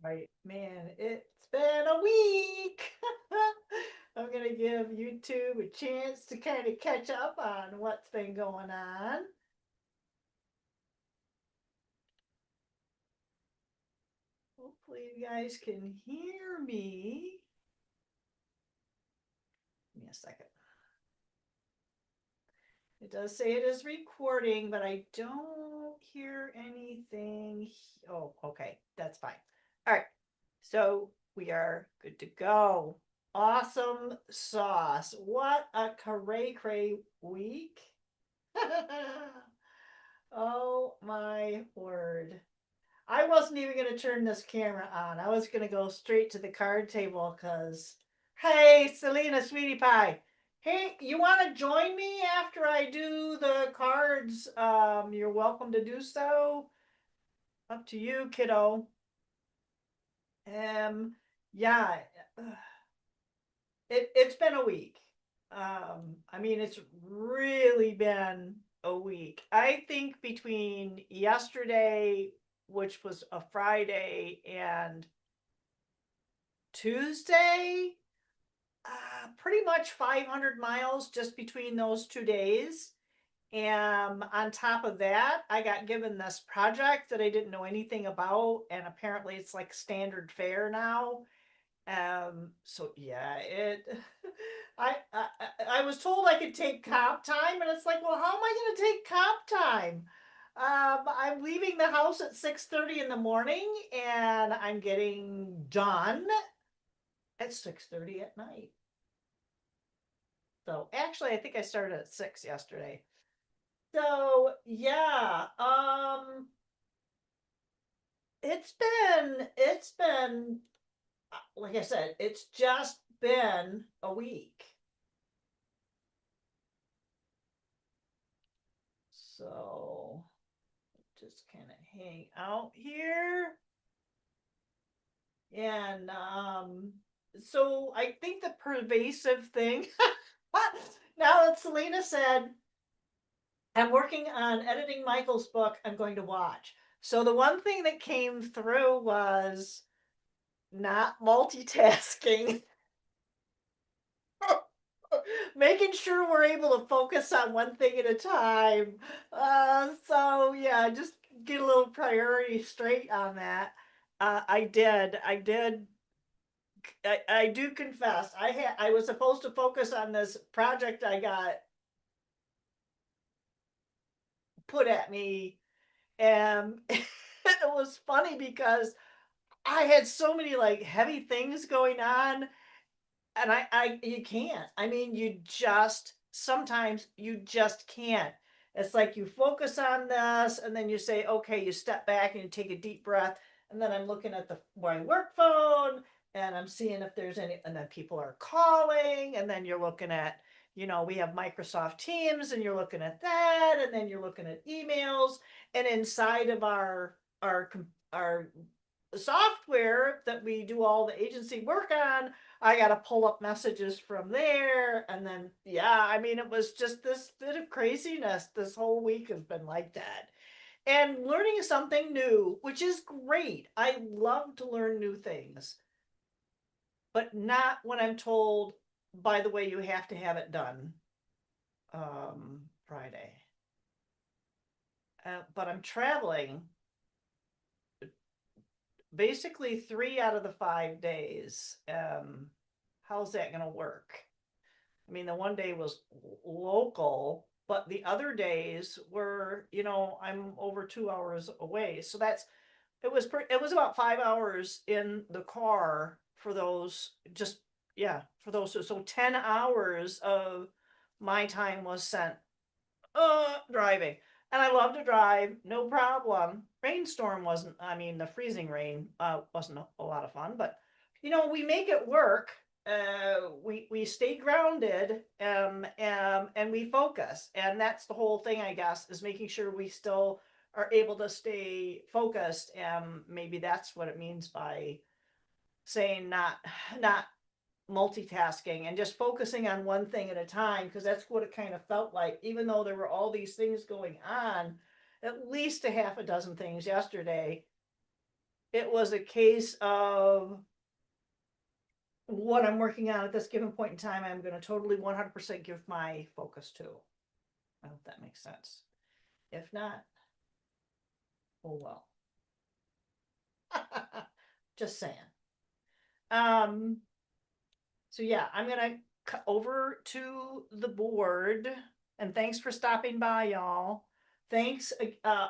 Right, man, it's been a week. I'm gonna give YouTube a chance to kind of catch up on what's been going on. Hopefully, you guys can hear me. Give me a second. It does say it is recording, but I don't hear anything. Oh, okay, that's fine. All right, so we are good to go. Awesome sauce. What a cray cray week. Oh my word. I wasn't even going to turn this camera on. I was going to go straight to the card table because, hey, Selena, sweetie pie. Hey, you want to join me after I do the cards? You're welcome to do so. Up to you, kiddo. Um, yeah, it's been a week. I mean, it's really been a week. I think between yesterday, which was a Friday, and Tuesday, pretty much 500 miles just between those 2 days. And on top of that, I got given this project that I didn't know anything about, and apparently it's like standard fare now. So yeah, it I was told I could take comp time, and it's like, well, how am I gonna take comp time? I'm leaving the house at 6:30 in the morning, and I'm getting done at 6:30 at night. So actually, I think I started at 6 yesterday. So yeah, it's been like I said, it's just been a week. So just kind of hang out here. And so I think the pervasive thing, now that Selena said, I'm working on editing Michael's book, I'm going to watch. So the one thing that came through was not multitasking. Making sure we're able to focus on one thing at a time. So yeah, just get a little priority straight on that. I do confess. I was supposed to focus on this project I got put at me, and it was funny because I had so many like heavy things going on, and I you can't. I mean, you just sometimes you just can't. It's like you focus on this, and then you say, okay, you step back and you take a deep breath, and then I'm looking at the my work phone, and I'm seeing if there's any, and then people are calling, and then you're looking at, we have Microsoft Teams, and you're looking at that, and then you're looking at emails, and inside of our software that we do all the agency work on, I got to pull up messages from there. And then, yeah, I mean, it was just this bit of craziness. This whole week has been like that. And learning something new, which is great. I love to learn new things, but not when I'm told, by the way, you have to have it done Friday. But I'm traveling basically 3 out of the 5 days. How's that going to work? I mean, the one day was local, but the other days were, I'm over 2 hours away. So it was about 5 hours in the car for those, just, yeah, for those. So 10 hours of my time was spent driving. And I love to drive, no problem. Rainstorm wasn't, I mean, the freezing rain wasn't a lot of fun, but we make it work. We stay grounded, and we focus, and that's the whole thing, I guess, is making sure we still are able to stay focused. And maybe that's what it means by saying not multitasking and just focusing on one thing at a time, because that's what it kind of felt like. Even though there were all these things going on, at least a half a dozen things yesterday, it was a case of what I'm working on at this given point in time, I'm going to totally 100% give my focus to. I hope that makes sense. If not, oh well. Just saying. Um, so yeah, I'm gonna cut over to the board, and thanks for stopping by, y'all. Thanks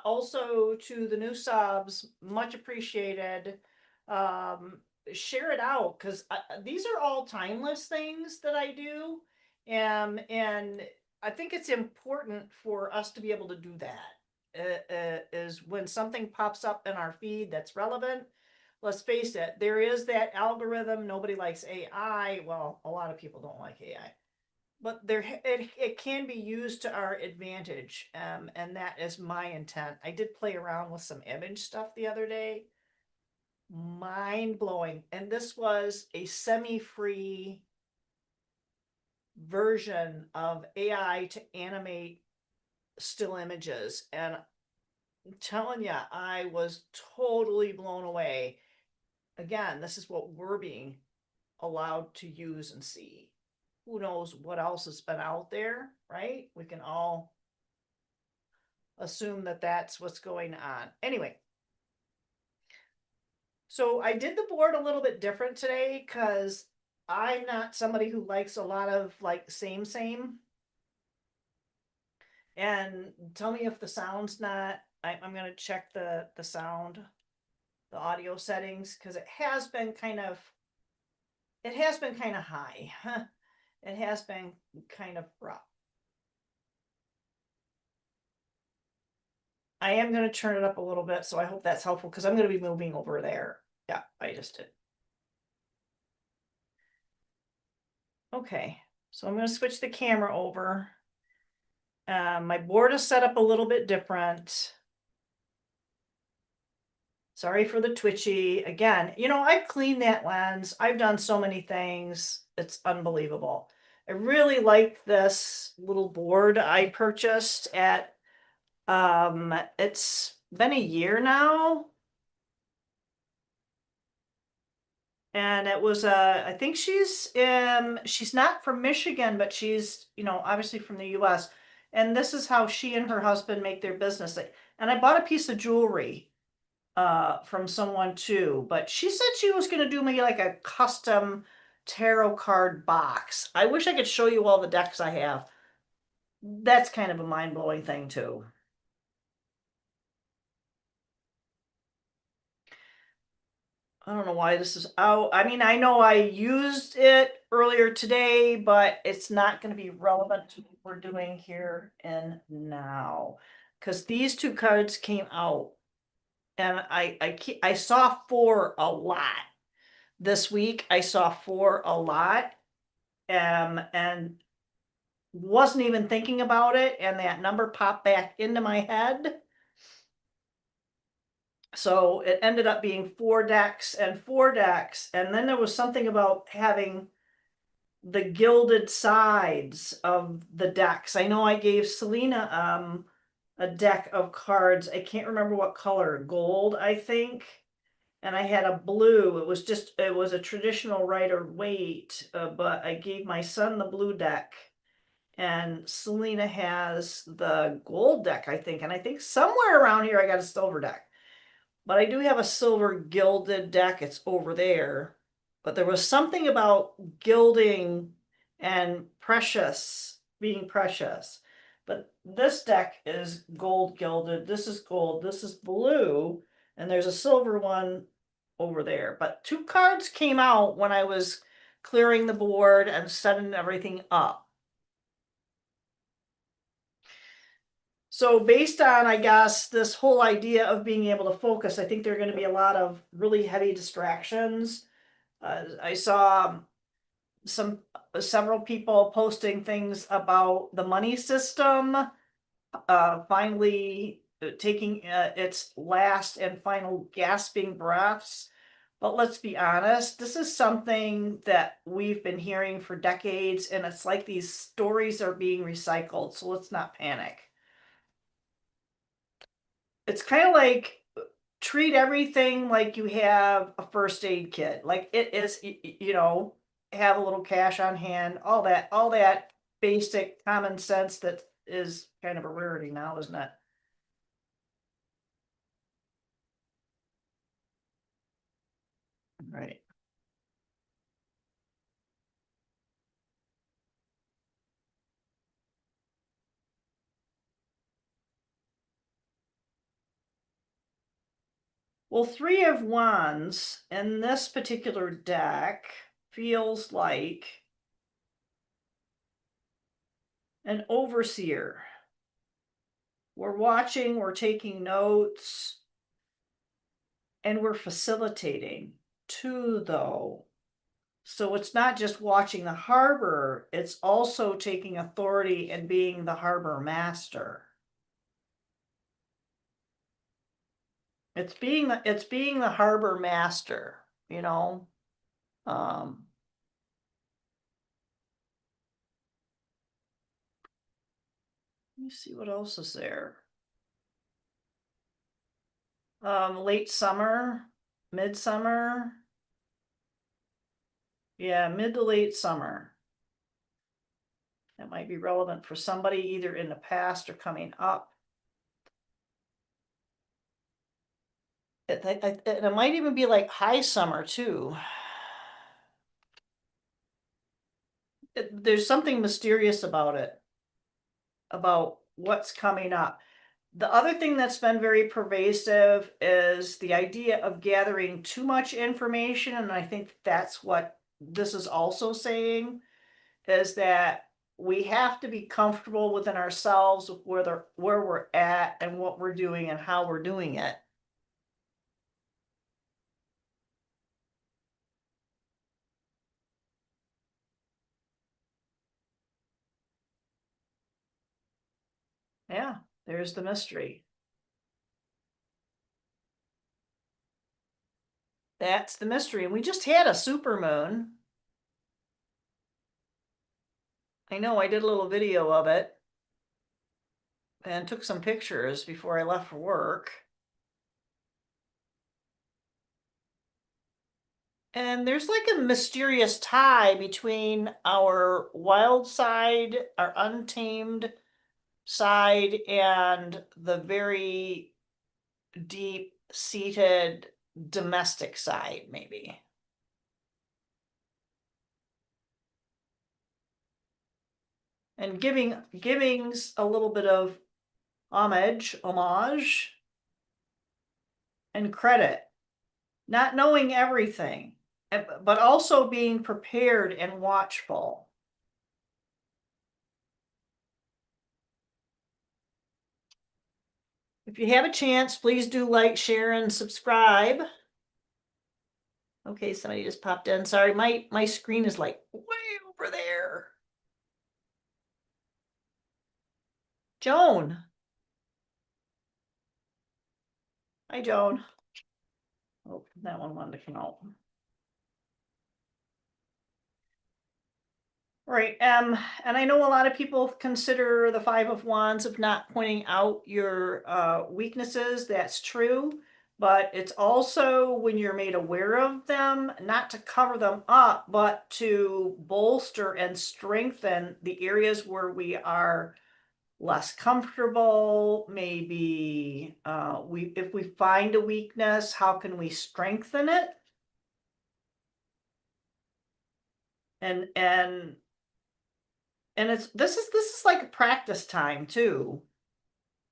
also to the new subs, much appreciated. Um, Share it out because these are all timeless things that I do, and I think it's important for us to be able to do that. Is when something pops up in our feed that's relevant. Let's face it, there is that algorithm. Nobody likes AI. Well, a lot of people don't like AI, but it can be used to our advantage, and that is my intent. I did play around with some image stuff the other day. Mind blowing. And this was a semi-free version of AI to animate still images. And I'm telling you, I was totally blown away. Again, this is what we're being allowed to use and see. Who knows what else has been out there, right? We can all assume that that's what's going on. Anyway, so I did the board a little bit different today because I'm not somebody who likes a lot of like same. And tell me if the sound's not. I'm gonna check the sound, the audio settings, because it has been kind of high. It has been kind of rough. I am going to turn it up a little bit, so I hope that's helpful because I'm going to be moving over there. Yeah, I just did. Okay, so I'm going to switch the camera over. My board is set up a little bit different. Sorry for the twitchy. Again, I've cleaned that lens. I've done so many things. It's unbelievable. I really like this little board I purchased at, it's been a year now. And it was I think she's not from Michigan, but she's, obviously from the US. And this is how she and her husband make their business. And I bought a piece of jewelry from someone too, but she said she was going to do me like a custom tarot card box. I wish I could show you all the decks I have. That's kind of a mind-blowing thing too. I don't know why this is out. I mean, I know I used it earlier today, but it's not going to be relevant to what we're doing here and now. Because these two cards came out, and I saw four a lot. This week I saw four a lot, and wasn't even thinking about it, and that number popped back into my head. So it ended up being four decks and four decks. And then there was something about having the gilded sides of the decks. I know I gave Selena a deck of cards. I can't remember what color, gold, I think. And I had a blue. It was a traditional Rider-Waite, but I gave my son the blue deck. And Selena has the gold deck, I think. And I think somewhere around here I got a silver deck. But I do have a silver gilded deck. It's over there. But there was something about gilding and precious being precious. But this deck is gold gilded. This is gold. This is blue. And there's a silver one over there. But two cards came out when I was clearing the board and setting everything up. So based on, I guess, this whole idea of being able to focus, I think there are going to be a lot of really heavy distractions. I saw several people posting things about the money system finally taking its last and final gasping breaths. But let's be honest, this is something that we've been hearing for decades, and it's like these stories are being recycled, so let's not panic. It's kind of like treat everything like you have a first aid kit. Like it is, have a little cash on hand, all that basic common sense that is kind of a rarity now, isn't it? Right. Well, three of wands in this particular deck feels like an overseer. We're watching, we're taking notes, and we're facilitating too, though. So it's not just watching the harbor, it's also taking authority and being the harbor master. It's being the harbor master, you know. Um, Let me see what else is there. Late summer, midsummer. Yeah, mid to late summer. That might be relevant for somebody either in the past or coming up. It might even be like high summer too. There's something mysterious about it, about what's coming up. The other thing that's been very pervasive is the idea of gathering too much information, and I think that's what this is also saying, is that we have to be comfortable within ourselves with where we're at and what we're doing and how we're doing it. Yeah, there's the mystery. That's the mystery. And we just had a super moon. I know I did a little video of it and took some pictures before I left for work. And there's like a mysterious tie between our wild side, our untamed side, and the very deep seated domestic side, maybe. And giving's a little bit of homage, and credit. Not knowing everything, but also being prepared and watchful. If you have a chance, please do like, share, and subscribe. Okay, somebody just popped in. Sorry, my screen is like way over there. Joan. Hi, Joan. Oh, that one wanted to come out. Right. And I know a lot of people consider the Five of Wands of not pointing out your weaknesses. That's true. But it's also when you're made aware of them, not to cover them up, but to bolster and strengthen the areas where we are less comfortable. Maybe if we find a weakness, how can we strengthen it? And this is like a practice time too.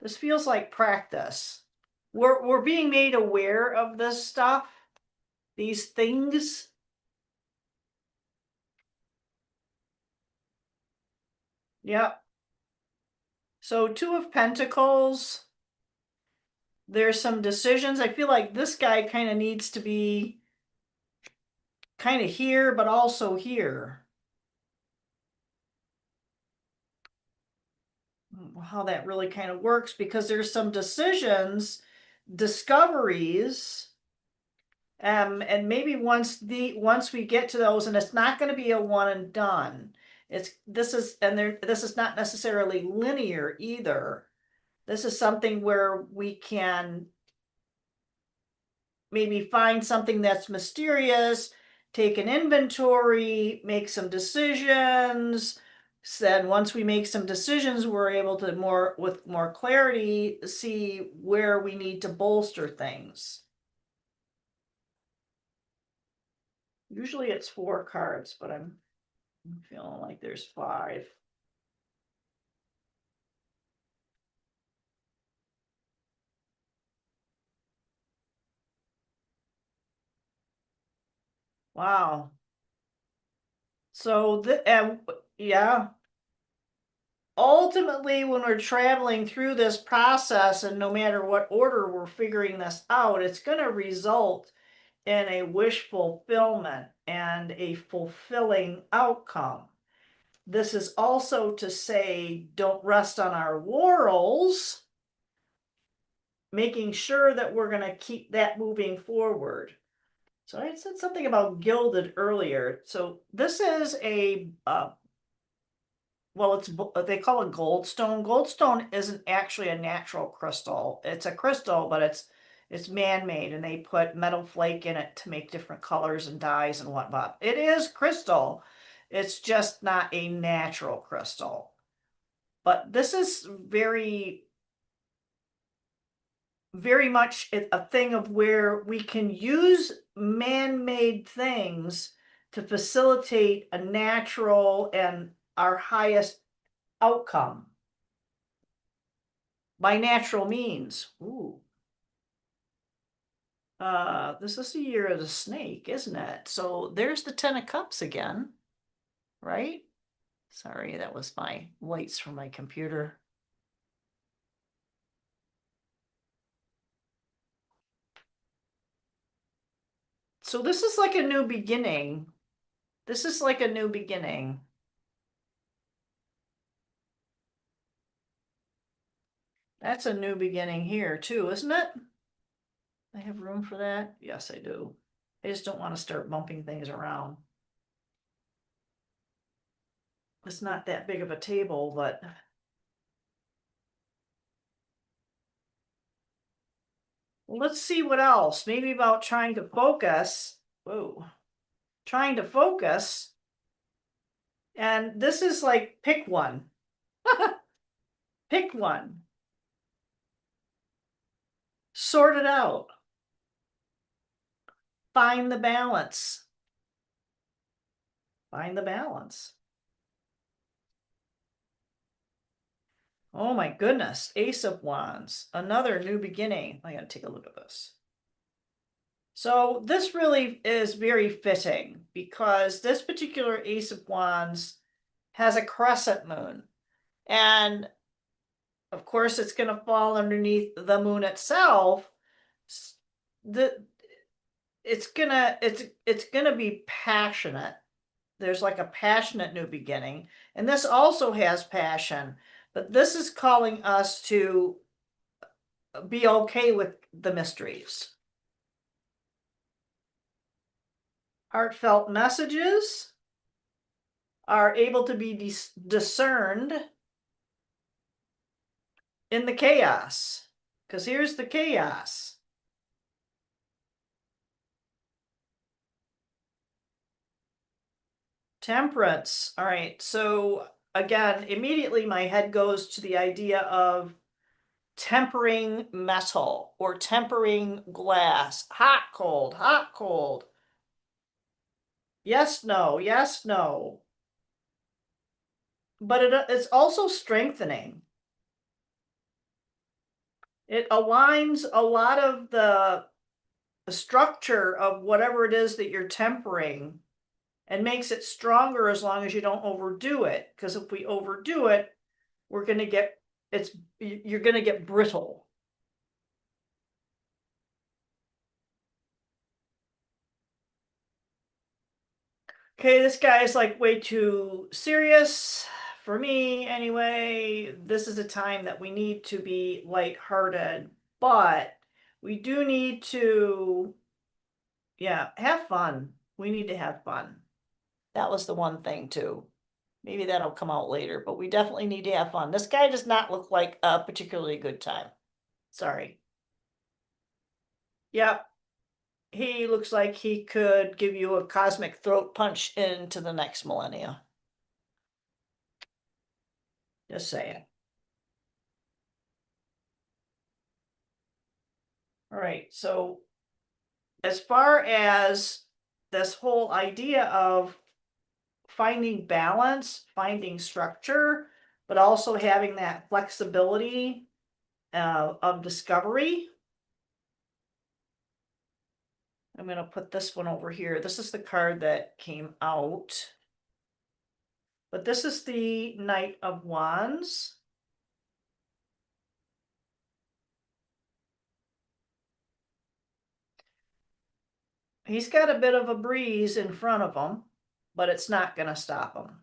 This feels like practice. We're being made aware of this stuff, these things. Yep. So Two of Pentacles. There's some decisions. I feel like this guy kind of needs to be kind of here, but also here. How that really kind of works, because there's some decisions, discoveries, and maybe once we get to those, and it's not going to be a one and done. This is not necessarily linear either. This is something where we can maybe find something that's mysterious, take an inventory, make some decisions. Then once we make some decisions, we're able to with more clarity, see where we need to bolster things. Usually it's 4 cards, but I'm feeling like there's 5. Wow. So yeah, ultimately, when we're traveling through this process, and no matter what order we're figuring this out, it's going to result in a wish fulfillment and a fulfilling outcome. This is also to say, don't rest on our laurels, making sure that we're going to keep that moving forward. So I said something about gilded earlier. So this is well, they call it goldstone. Goldstone isn't actually a natural crystal. It's a crystal, but it's man-made, and they put metal flake in it to make different colors and dyes and whatnot. It is crystal. It's just not a natural crystal. But this is very, very much a thing of where we can use man-made things to facilitate a natural and our highest outcome by natural means. Ooh. This is the year of the snake, isn't it? So there's the 10 of cups again, right? Sorry, that was my lights from my computer. So this is like a new beginning. This is like a new beginning. That's a new beginning here too, isn't it? I have room for that? Yes, I do. I just don't want to start bumping things around. It's not that big of a table, but let's see what else. Maybe about trying to focus. Whoa. Trying to focus. And this is like pick one. Pick one. Sort it out. Find the balance. Find the balance. Oh my goodness. Ace of Wands. Another new beginning. I gotta take a look at this. So this really is very fitting because this particular Ace of Wands has a crescent moon. And of course, it's going to fall underneath the moon itself. The it's gonna be passionate. There's like a passionate new beginning, and this also has passion, but this is calling us to be okay with the mysteries. Heartfelt messages are able to be discerned in the chaos, because here's the chaos. Temperance. All right. So again, immediately my head goes to the idea of tempering metal or tempering glass. Hot, cold, hot, cold. Yes, no, yes, no. But it's also strengthening. It aligns a lot of the structure of whatever it is that you're tempering and makes it stronger as long as you don't overdo it. Because if we overdo it, we're going to get you're going to get brittle. Okay, this guy is like way too serious for me anyway. This is a time that we need to be lighthearted, but we do need to, yeah, have fun. We need to have fun. That was the one thing too. Maybe that'll come out later, but we definitely need to have fun. This guy does not look like a particularly good time. Sorry. Yep. he looks like he could give you a cosmic throat punch into the next millennia. Just saying. All right, so as far as this whole idea of finding balance, finding structure, but also having that flexibility of discovery. I'm going to put this one over here. This is the card that came out. But this is the Knight of Wands. He's got a bit of a breeze in front of him, but it's not going to stop him.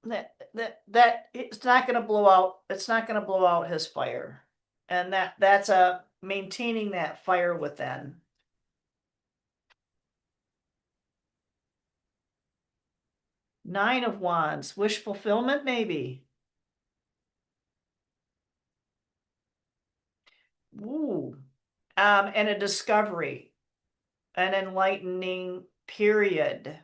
That it's not going to blow out. It's not going to blow out his fire, and that's a maintaining that fire within. Nine of Wands, wish fulfillment, maybe. Ooh, and a discovery, an enlightening period.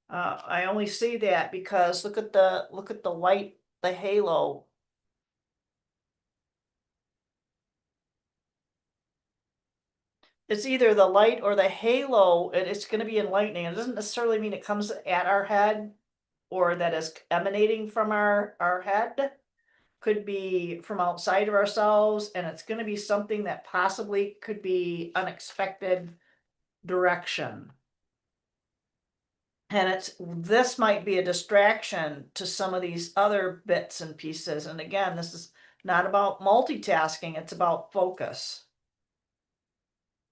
I only see that because look at the light, the halo. It's either the light or the halo, and it's going to be enlightening. It doesn't necessarily mean it comes at our head or that is emanating from our head. Could be from outside of ourselves, and it's going to be something that possibly could be unexpected direction. And this might be a distraction to some of these other bits and pieces. And again, this is not about multitasking, it's about focus.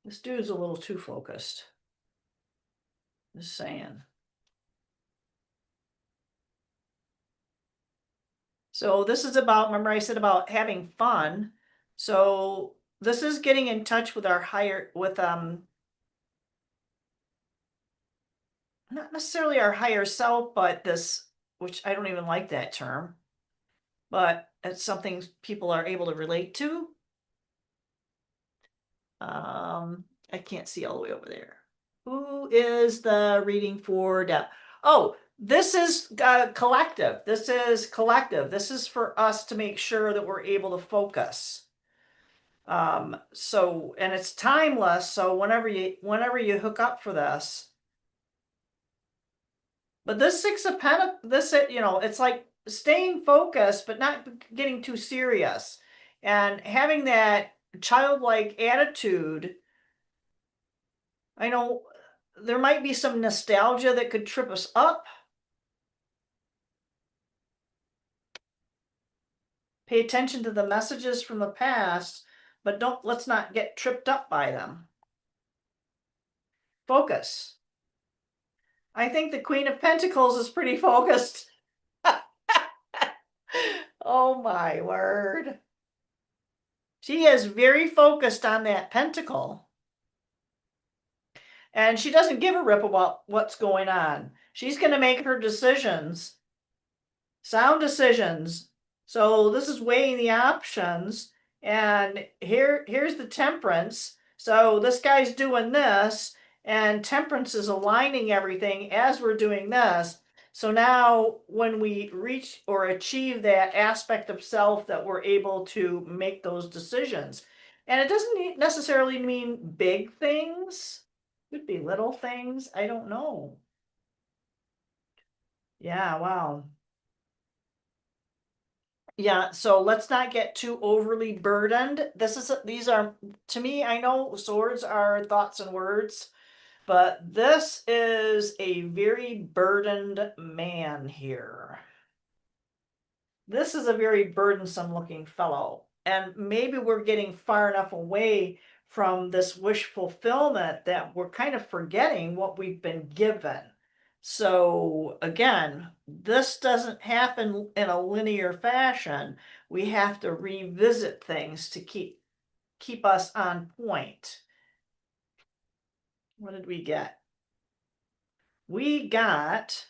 This dude's a little too focused. Just saying. So this is about, remember I said about having fun. So this is getting in touch with our higher, with not necessarily our higher self, but this, which I don't even like that term, but it's something people are able to relate to. I can't see all the way over there. Who is the reading for Deb? Oh, this is collective. This is collective. This is for us to make sure that we're able to focus. So, and it's timeless. So whenever you hook up for this, but this Six of Pentacles, this, it's like staying focused, but not getting too serious and having that childlike attitude. I know there might be some nostalgia that could trip us up. Pay attention to the messages from the past, but let's not get tripped up by them. Focus. I think the Queen of Pentacles is pretty focused. Oh my word. She is very focused on that pentacle. And she doesn't give a rip about what's going on. She's going to make her decisions, sound decisions. So this is weighing the options. And here's the Temperance. So this guy's doing this, and Temperance is aligning everything as we're doing this. So now when we reach or achieve that aspect of self that we're able to make those decisions. And it doesn't necessarily mean big things. Could be little things. I don't know. Yeah, wow. Yeah, so let's not get too overly burdened. These are, to me, I know swords are thoughts and words, but this is a very burdened man here. This is a very burdensome looking fellow. And maybe we're getting far enough away from this wish fulfillment that we're kind of forgetting what we've been given. So again, this doesn't happen in a linear fashion. We have to revisit things to keep us on point. What did we get? We got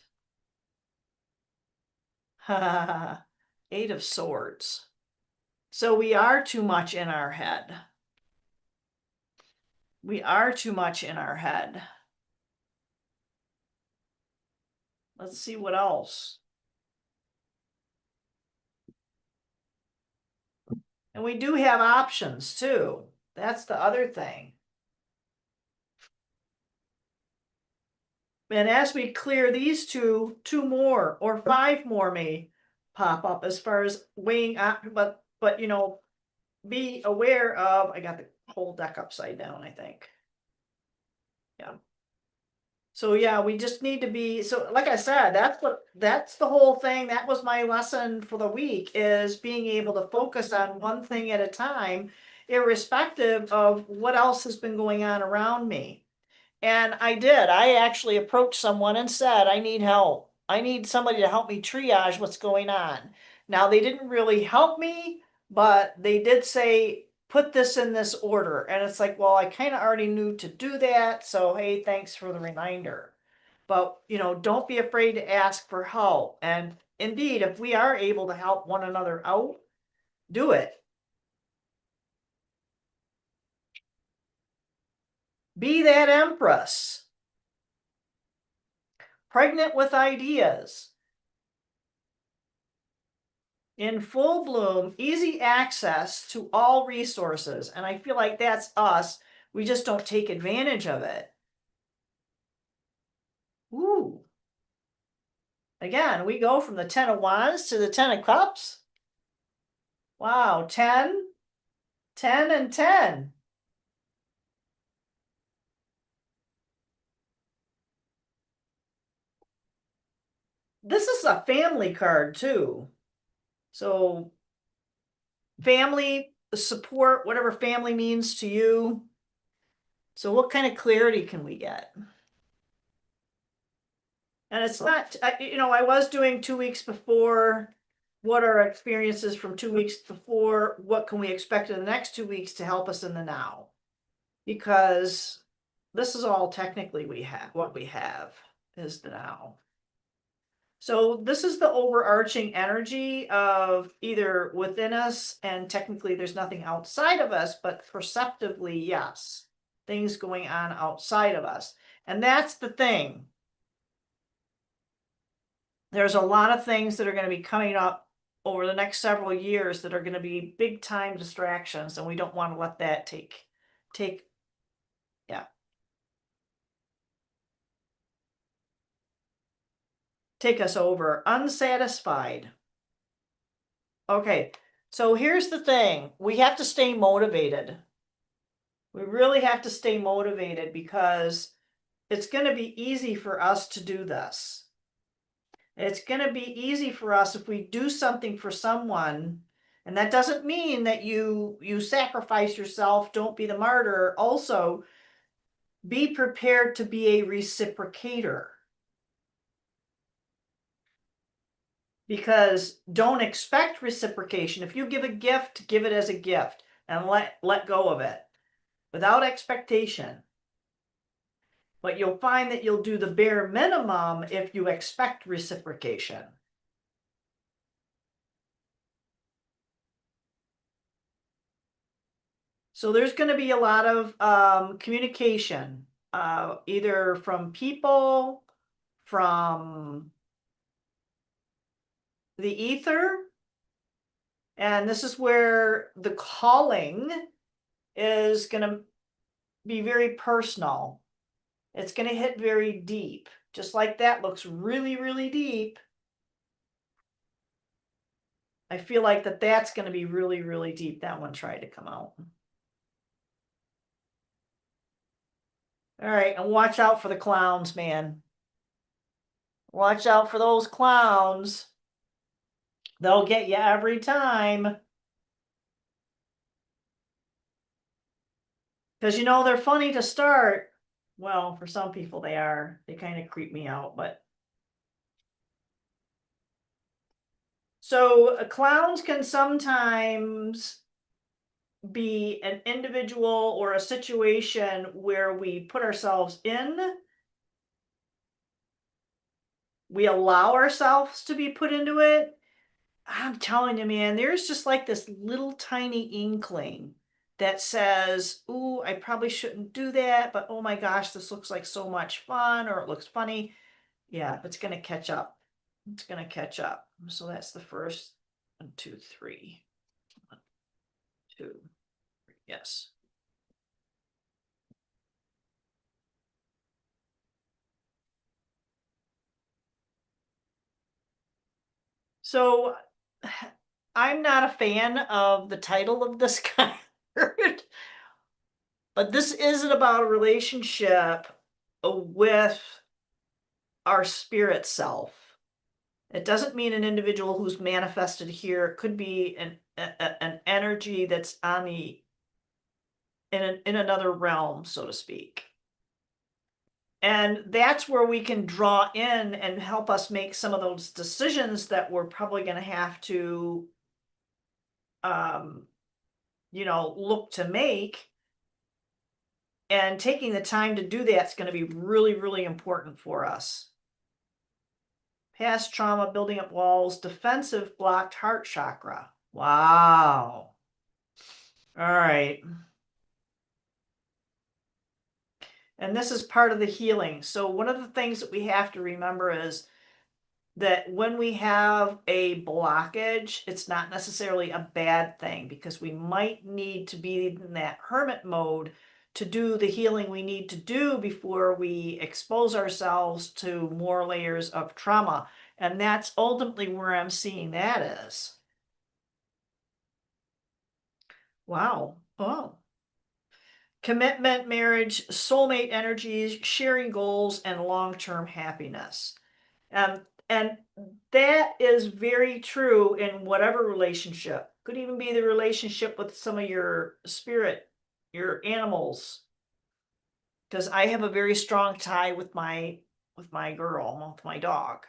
Eight of Swords. So we are too much in our head. We are too much in our head. Let's see what else. And we do have options too. That's the other thing. And as we clear these two more or five more may pop up as far as weighing up, but you know, be aware of, I got the whole deck upside down, I think. Yeah. So yeah, we just need to be, so like I said, that's the whole thing. That was my lesson for the week, is being able to focus on one thing at a time, irrespective of what else has been going on around me. And I did. I actually approached someone and said, I need help. I need somebody to help me triage what's going on. Now, they didn't really help me, but they did say, put this in this order. And it's like, well, I kind of already knew to do that. So, hey, thanks for the reminder. But, you know, don't be afraid to ask for help. And indeed, if we are able to help one another out, do it. Be that empress, pregnant with ideas, in full bloom, easy access to all resources. And I feel like that's us. We just don't take advantage of it. Ooh. Again, we go from the 10 of Wands to the 10 of Cups. Wow, 10, 10, and 10. This is a family card too. So family, support, whatever family means to you. So what kind of clarity can we get? And it's not, you know, I was doing 2 weeks before. What are our experiences from 2 weeks before? What can we expect in the next 2 weeks to help us in the now? Because this is all technically what we have is the now. So this is the overarching energy of either within us, and technically there's nothing outside of us, but perceptively, yes, things going on outside of us. And that's the thing. There's a lot of things that are going to be coming up over the next several years that are going to be big time distractions, and we don't want to let that take yeah, take us over. Unsatisfied. Okay, so here's the thing. We have to stay motivated. We really have to stay motivated, because it's going to be easy for us to do this. It's going to be easy for us if we do something for someone. And that doesn't mean that you sacrifice yourself, don't be the martyr. Also, be prepared to be a reciprocator. Because don't expect reciprocation. If you give a gift, give it as a gift and let go of it without expectation. But you'll find that you'll do the bare minimum if you expect reciprocation. So there's going to be a lot of communication, either from people, from the ether. And this is where the calling is going to be very personal. It's going to hit very deep. Just like that looks really, really deep. I feel like that's going to be really, really deep. That one tried to come out. All right, and watch out for the clowns, man. Watch out for those clowns. They'll get you every time. Because you know, they're funny to start. Well, for some people they are. They kind of creep me out, but. So clowns can sometimes be an individual or a situation where we put ourselves in. We allow ourselves to be put into it, I'm telling you, man, there's just like this little tiny inkling that says, "Ooh, I probably shouldn't do that, but oh my gosh, this looks like so much fun," or it looks funny. Yeah, it's gonna catch up. It's gonna catch up. So that's the first 1, 2, 3. 1, 2, yes. So I'm not a fan of the title of this card, but this isn't about a relationship with our spirit self. It doesn't mean an individual who's manifested here. It could be an energy that's on the in another realm, so to speak. And that's where we can draw in and help us make some of those decisions that we're probably going to have to, um, look to make. And taking the time to do that's going to be really, really important for us. Past trauma, building up walls, defensive blocked heart chakra. Wow. All right. And this is part of the healing. So, one of the things that we have to remember is that when we have a blockage, it's not necessarily a bad thing because we might need to be in that hermit mode to do the healing we need to do before we expose ourselves to more layers of trauma. And that's ultimately where I'm seeing that is. Wow. Oh. Commitment, marriage, soulmate energies, sharing goals, and long term happiness. And that is very true in whatever relationship. Could even be the relationship with some of your spirit, your animals. Because I have a very strong tie with my girl, with my dog.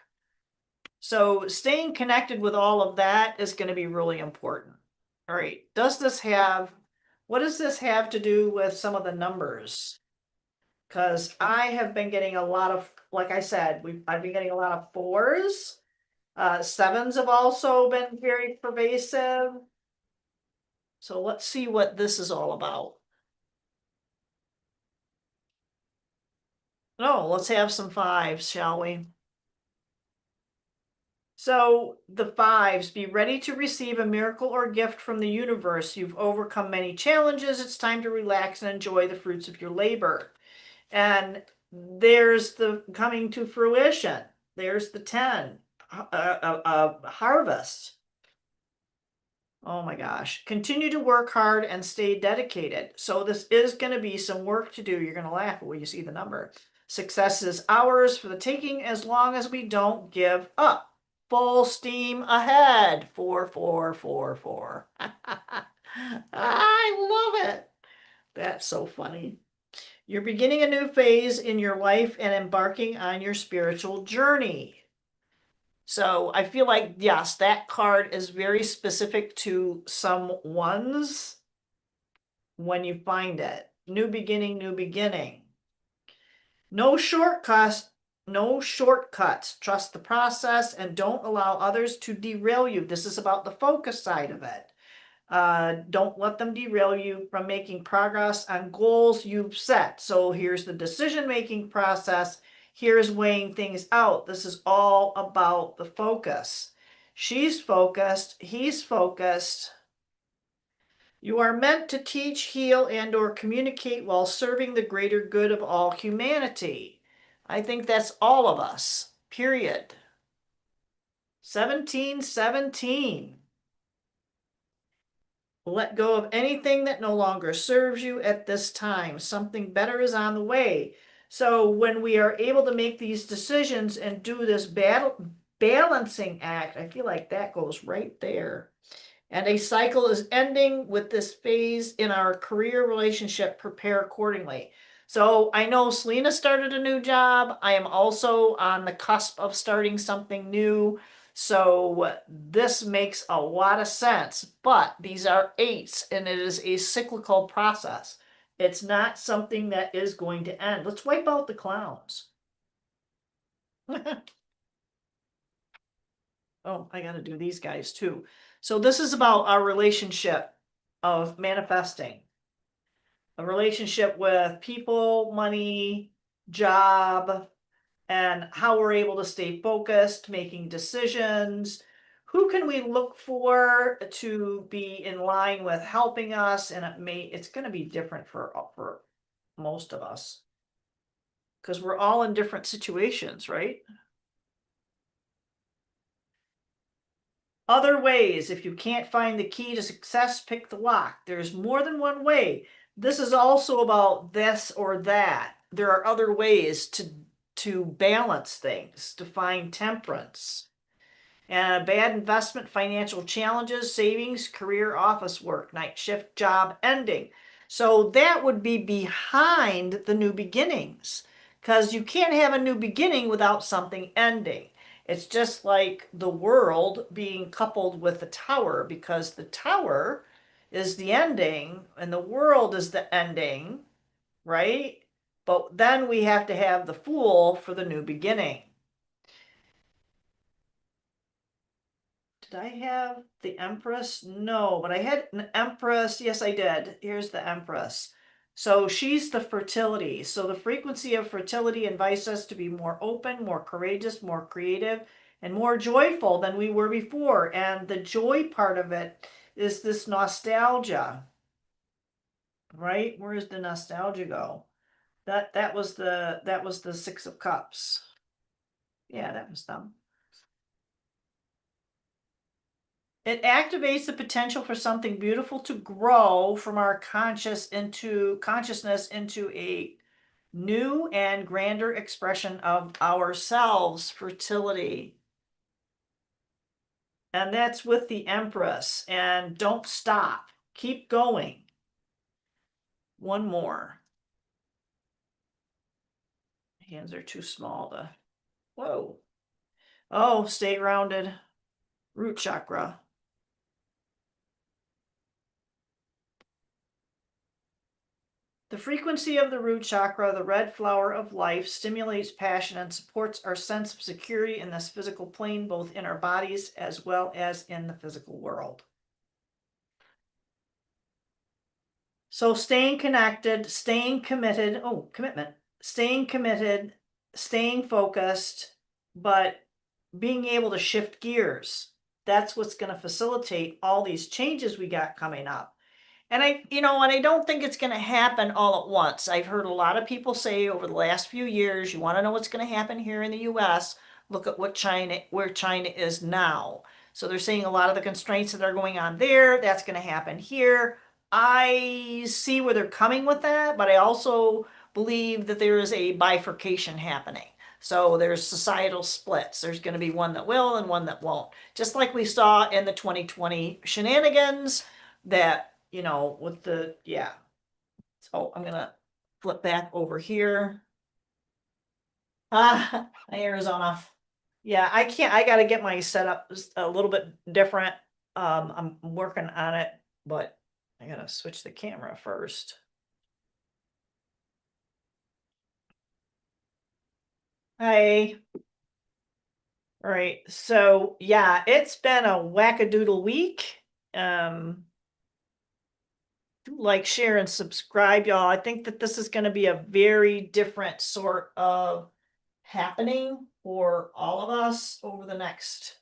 So staying connected with all of that is going to be really important. All right. What does this have to do with some of the numbers? Because I have been getting a lot of, like I said, I've been getting a lot of fours. Sevens have also been very pervasive. So let's see what this is all about. Oh, let's have some fives, shall we? So the fives, be ready to receive a miracle or gift from the universe. You've overcome many challenges. It's time to relax and enjoy the fruits of your labor. And there's the coming to fruition. There's the 10, harvest. Oh my gosh. Continue to work hard and stay dedicated. So this is going to be some work to do. You're going to laugh when you see the number. Success is ours for the taking as long as we don't give up. Full steam ahead. 4444. I love it. That's so funny. You're beginning a new phase in your life and embarking on your spiritual journey. So I feel like, yes, that card is very specific to some ones when you find it. New beginning, new beginning. No shortcuts, no shortcuts. Trust the process and don't allow others to derail you. This is about the focus side of it. Don't let them derail you from making progress on goals you've set. So here's the decision-making process. Here's weighing things out. This is all about the focus. She's focused. He's focused. You are meant to teach, heal, and or communicate while serving the greater good of all humanity. I think that's all of us, period. 1717. Let go of anything that no longer serves you at this time. Something better is on the way. So when we are able to make these decisions and do this balancing act, I feel like that goes right there. And a cycle is ending with this phase in our career relationship. Prepare accordingly. So I know Selena started a new job. I am also on the cusp of starting something new. So this makes a lot of sense. But these are eights, and it is a cyclical process. It's not something that is going to end. Let's wipe out the clowns. Oh, I gotta do these guys too. So this is about our relationship of manifesting. A relationship with people, money, job, and how we're able to stay focused, making decisions. Who can we look for to be in line with helping us? And it's going to be different for most of us because we're all in different situations, right? Other ways, if you can't find the key to success, pick the lock. There's more than one way. This is also about this or that. There are other ways to balance things, to find temperance. And bad investment, financial challenges, savings, career, office work, night shift, job ending. So that would be behind the new beginnings because you can't have a new beginning without something ending. It's just like the world being coupled with the tower because the tower is the ending and the world is the ending, right? But then we have to have the fool for the new beginning. Did I have the Empress? No, but I had an Empress. Yes, I did. Here's the Empress. So she's the fertility. So the frequency of fertility invites us to be more open, more courageous, more creative, and more joyful than we were before. And the joy part of it is this nostalgia, right? Where does the nostalgia go? That was the Six of Cups. Yeah, that was them. It activates the potential for something beautiful to grow from our consciousness into a new and grander expression of ourselves, fertility. And that's with the Empress. And don't stop. Keep going. One more. Hands are too small to. Whoa. Oh, stay grounded. Root chakra. The frequency of the root chakra, the red flower of life, stimulates passion and supports our sense of security in this physical plane, both in our bodies as well as in the physical world. So staying connected, staying committed, commitment, staying committed, staying focused, but being able to shift gears. That's what's going to facilitate all these changes we got coming up. And I don't think it's going to happen all at once. I've heard a lot of people say over the last few years, you want to know what's going to happen here in the US, look at where China is now. So they're saying a lot of the constraints that are going on there, that's going to happen here. I see where they're coming with that, but I also believe that there is a bifurcation happening. So there's societal splits. There's going to be one that will and one that won't. Just like we saw in the 2020 shenanigans that with yeah. So I'm gonna flip back over here. Arizona. Yeah, I can't, I gotta get my setup a little bit different. I'm working on it, but I gotta switch the camera first. Hi. All right, so yeah, it's been a wackadoodle week. Like, share, and subscribe, y'all. I think that this is going to be a very different sort of happening for all of us over the next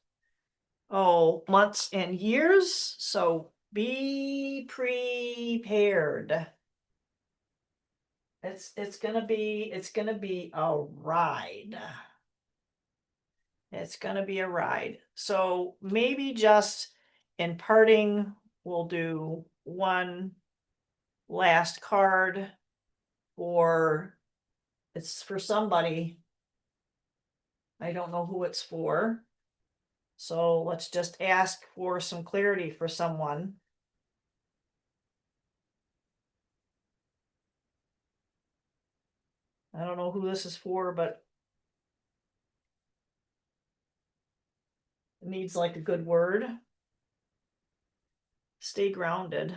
months and years. So be prepared. It's gonna be a ride. It's gonna be a ride. So maybe just in parting, we'll do one last card, or it's for somebody. I don't know who it's for. So let's just ask for some clarity for someone. I don't know who this is for, but it needs like a good word. Stay grounded.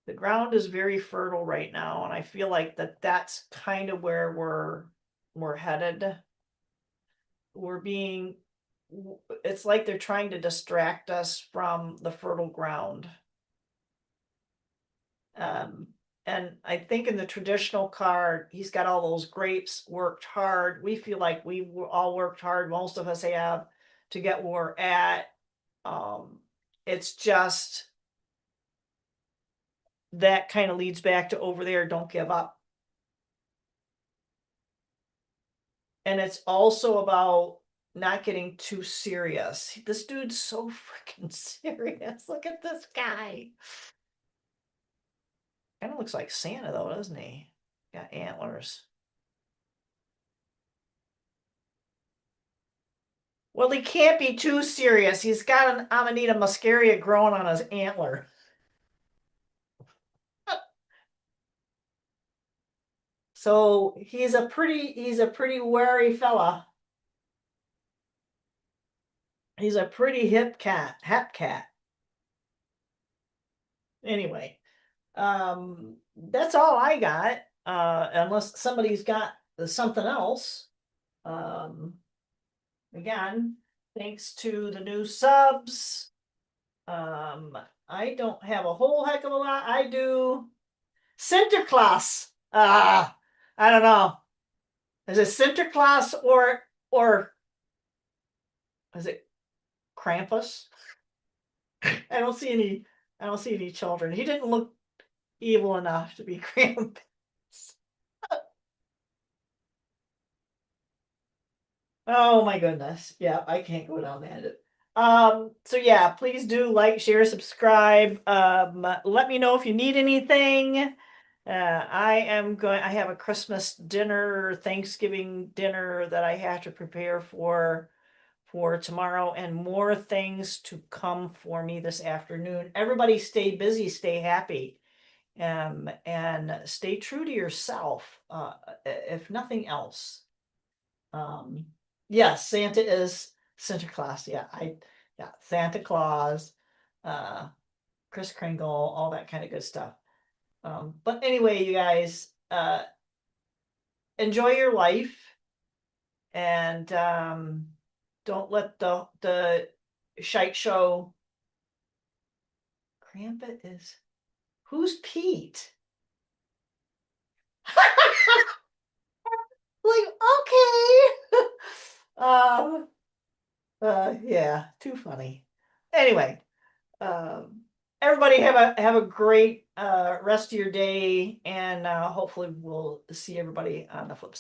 The ground is very fertile right now, and I feel like that's kind of where we're headed we're being it's like they're trying to distract us from the fertile ground. Um, and I think in the traditional card, he's got all those grapes, worked hard. We feel like all worked hard. Most of us have to get where we're at. Um, it's just that kind of leads back to over there, don't give up. And it's also about not getting too serious. This dude's so freaking serious. Look at this guy. Kind of looks like Santa though, doesn't he? Got antlers. Well, he can't be too serious. He's got an Amanita muscaria growing on his antler. So he's a pretty wary fella. He's a pretty hip cat. Anyway, that's all I got. Unless somebody's got something else. Um, again, thanks to the new subs. I don't have a whole heck of a lot. I do Sinterklaas. I don't know. Is it Sinterklaas or is it Krampus? I don't see any. I don't see any children. He didn't look evil enough to be Krampus. Oh my goodness. Yeah, I can't go down that. So yeah, please do like, share, subscribe. Let me know if you need anything. I have a Christmas dinner, Thanksgiving dinner that I have to prepare for tomorrow, and more things to come for me this afternoon. Everybody stay busy, stay happy, and stay true to yourself, if nothing else. Yes, Santa is Sinterklaas. Yeah, Santa Claus, uh, Kris Kringle, all that kind of good stuff. But anyway, you guys, enjoy your life, and don't let the shite show. Krampus is who's Pete? Like, okay. um, yeah, too funny. Anyway, um, everybody have a great rest of your day, and hopefully we'll see everybody on the flip side.